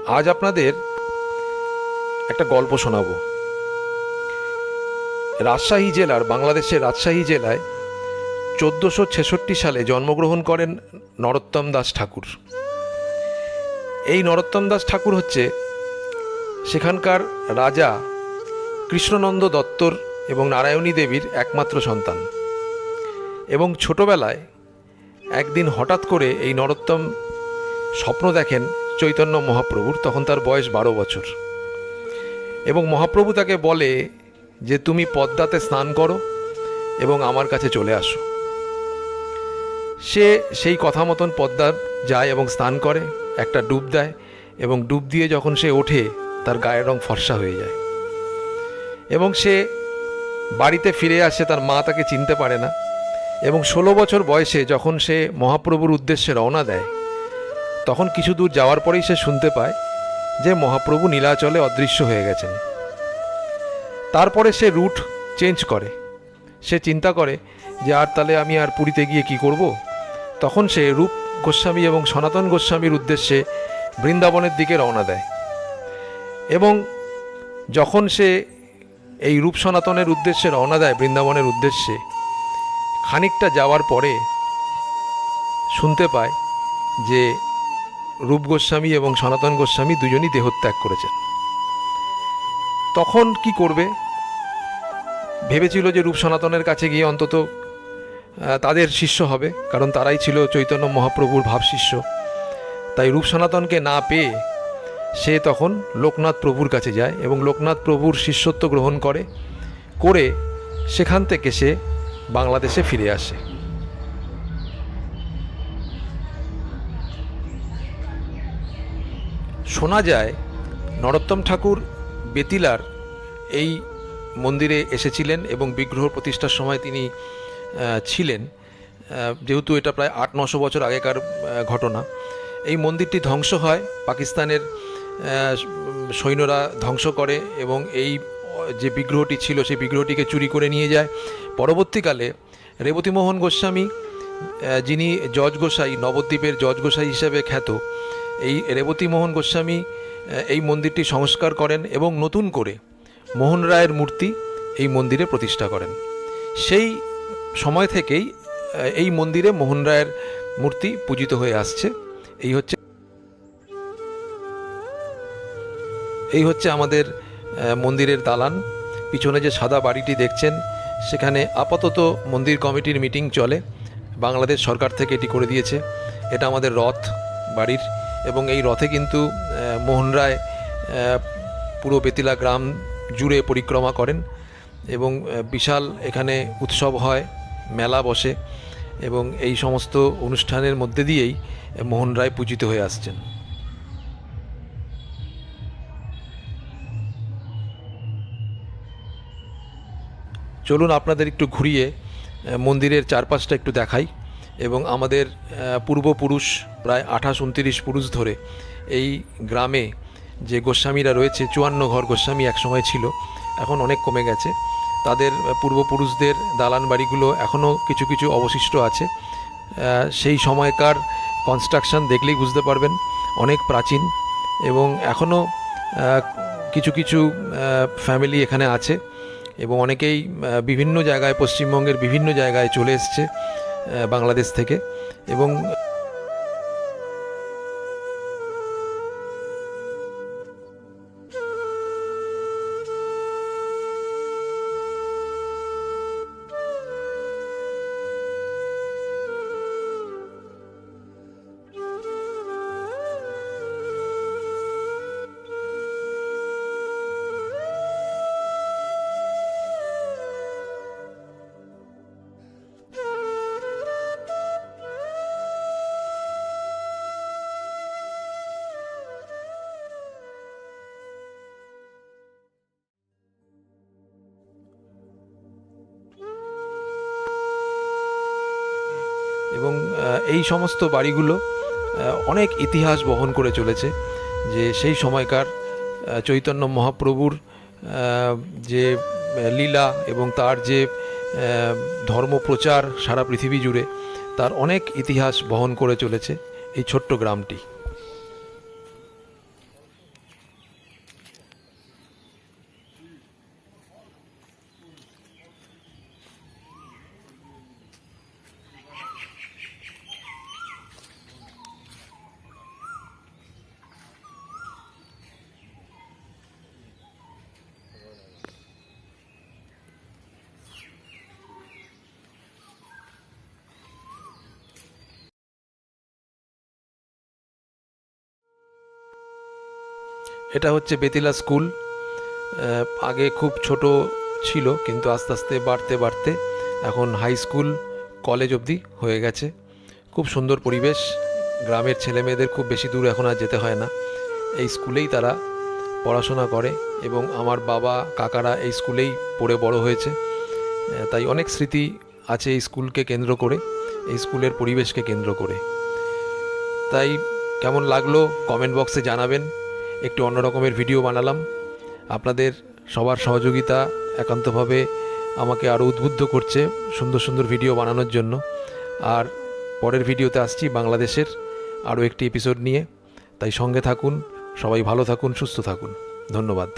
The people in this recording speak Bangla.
আজ আপনাদের একটা গল্প শোনাবো। রাজশাহী জেলার, বাংলাদেশের রাজশাহী জেলায় 1466 সালে জন্মগ্রহণ করেন নরোত্তম দাস ঠাকুর। এই নরোত্তম দাস ঠাকুর হচ্ছে সেখানকার রাজা কৃষ্ণনন্দ দত্তর এবং নারায়ণী দেবীর একমাত্র সন্তান। এবং ছোটবেলায় একদিন হঠাৎ করে এই নরোত্তম স্বপ্ন দেখেন চৈতন্য মহাপ্রভুর। তখন তার বয়স 12 বছর। এবং মহাপ্রভু তাকে বলে যে তুমি পদ্মাতে স্নান করো এবং আমার কাছে চলে আসো। সে সেই কথা মতন পদ্মা যায় এবং স্নান করে, একটা ডুব দেয়, এবং ডুব দিয়ে যখন সে ওঠে তার গায়ের রং ফর্সা হয়ে যায়। এবং সে বাড়িতে ফিরে আসে, তার মা তাকে চিনতে পারে না। এবং 16 বছর বয়সে যখন সে মহাপ্রভুর উদ্দেশ্যে রওনা দেয়, তখন কিছু দূর যাওয়ার পরেই সে শুনতে পায় যে মহাপ্রভু নীলাচলে অদৃশ্য হয়ে গেছেন। তারপরে সে রুট চেঞ্জ করে। সে চিন্তা করে যে আর তাহলে আমি আর পুরীতে গিয়ে কি করব। তখন সে রূপ গোস্বামী এবং সনাতন গোস্বামীর উদ্দেশ্যে বৃন্দাবনের দিকে রওনা দেয়। এবং যখন সে এই রূপ সনাতনের উদ্দেশ্যে রওনা দেয়, বৃন্দাবনের উদ্দেশ্যে, খানিকটা যাওয়ার পরে শুনতে পায় যে রূপ গোস্বামী এবং সনাতন গোস্বামী দুজনই দেহত্যাগ করেছেন। তখন কি করবে ভেবেছিল যে রূপ সনাতনের কাছে গিয়ে অন্তত তাদের শিষ্য হবে, কারণ তারাই ছিল চৈতন্য মহাপ্রভুর ভাবশিষ্য। তাই রূপ সনাতনকে না পেয়ে সে তখন লোকনাথ প্রভুর কাছে যায় এবং লোকনাথ প্রভুর শিষ্যত্ব গ্রহণ করে সেখান থেকে সে বাংলাদেশে ফিরে আসে। শোনা যায় নরোত্তম ঠাকুর বেতিলার এই মন্দিরে এসেছিলেন এবং বিগ্রহ প্রতিষ্ঠার সময় তিনি ছিলেন। যেহেতু এটা প্রায় 800-900 বছর আগেকার ঘটনা। এই মন্দিরটি ধ্বংস হয়, পাকিস্তানের সৈন্যরা ধ্বংস করে এবং এই যে বিগ্রহটি ছিল সেই বিগ্রহটিকে চুরি করে নিয়ে যায়। পরবর্তীকালে রেবতীমোহন গোস্বামী, যিনি জজ গোসাই, নবদ্বীপের জজ গোসাই হিসেবে খ্যাত, এই রেবতীমোহন গোস্বামী এই মন্দিরটি সংস্কার করেন এবং নতুন করে মোহন রায়ের মূর্তি এই মন্দিরে প্রতিষ্ঠা করেন। সেই সময় থেকেই এই মন্দিরে মোহন রায়ের মূর্তি পূজিত হয়ে আসছে। এই হচ্ছে আমাদের মন্দিরের দালান। পিছনে যে সাদা বাড়িটি দেখছেন, সেখানে আপাতত মন্দির কমিটির মিটিং চলে। বাংলাদেশ সরকার থেকে এটি করে দিয়েছে। এটা আমাদের রথ বাড়ির, এবং এই রথে কিন্তু মোহন রায় পুরো বেতিলা গ্রাম জুড়ে পরিক্রমা করেন এবং বিশাল এখানে উৎসব হয়, মেলা বসে, এবং এই সমস্ত অনুষ্ঠানের মধ্যে দিয়েই মোহন রায় পূজিত হয়ে আসছেন। চলুন আপনাদের একটু ঘুরিয়ে মন্দিরের চারপাশটা একটু দেখাই। এবং আমাদের পূর্বপুরুষ, প্রায় 28-29 পুরুষ ধরে এই গ্রামে যে গোস্বামীরা রয়েছে, 54 ঘর গোস্বামী একসময় ছিল, এখন অনেক কমে গেছে। তাদের পূর্বপুরুষদের দালান বাড়িগুলো এখনও কিছু কিছু অবশিষ্ট আছে। সেই সময়কার কনস্ট্রাকশন দেখলেই বুঝতে পারবেন, অনেক প্রাচীন। এবং এখনও কিছু কিছু ফ্যামিলি এখানে আছে এবং অনেকেই বিভিন্ন জায়গায়, পশ্চিমবঙ্গের বিভিন্ন জায়গায় চলে এসছে বাংলাদেশ থেকে। এবং এবং এই সমস্ত বাড়িগুলো অনেক ইতিহাস বহন করে চলেছে, যে সেই সময়কার চৈতন্য মহাপ্রভুর যে লীলা এবং তার যে ধর্মপ্রচার সারা পৃথিবী জুড়ে, তার অনেক ইতিহাস বহন করে চলেছে এই ছোট্ট গ্রামটি। এটা হচ্ছে বেতিলা স্কুল। আগে খুব ছোট ছিল, কিন্তু আস্তে আস্তে বাড়তে বাড়তে এখন হাই স্কুল, কলেজ অবধি হয়ে গেছে। খুব সুন্দর পরিবেশ, গ্রামের ছেলেমেয়েদের খুব বেশি দূর এখন আর যেতে হয় না, এই স্কুলেই তারা পড়াশোনা করে এবং আমার বাবা কাকারা এই স্কুলেই পড়ে বড় হয়েছে। তাই অনেক স্মৃতি আছে এই স্কুলকে কেন্দ্র করে, এই স্কুলের পরিবেশকে কেন্দ্র করে। তাই কেমন লাগলো কমেন্ট বক্সে জানাবেন। একটু অন্য রকমের ভিডিও বানালাম, আপনাদের সবার সহযোগিতা একান্তভাবে আমাকে আরও উদ্বুদ্ধ করছে সুন্দর সুন্দর ভিডিও বানানোর জন্য। আর পরের ভিডিওতে আসছি বাংলাদেশের আরও একটি এপিসোড নিয়ে। তাই সঙ্গে থাকুন, সবাই ভালো থাকুন, সুস্থ থাকুন। ধন্যবাদ।